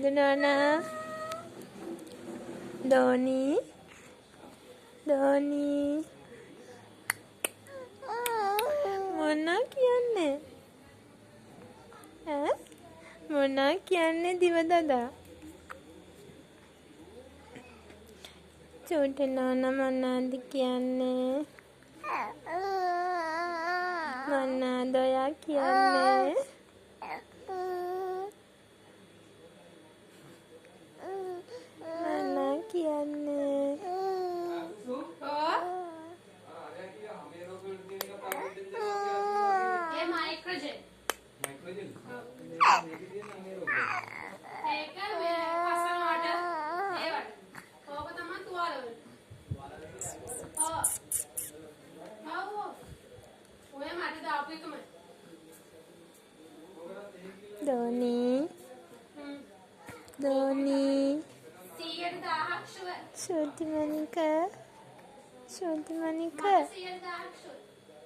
සුදු නෝනා ධෝනි මොනා කියන්නේ ඈ මොනා කියන්නේ දිව දදා චූටි නෝනා මොනවද කියන්නේ මොනවද ඔයා කියන්නේ මොනා කියන්නේ ධෝනි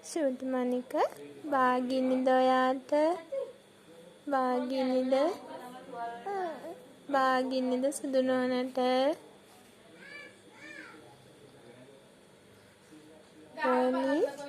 ශෘති මණික බාගිනිද ඔයාට බාගිනිද සුදු නෝනාට ධෝනි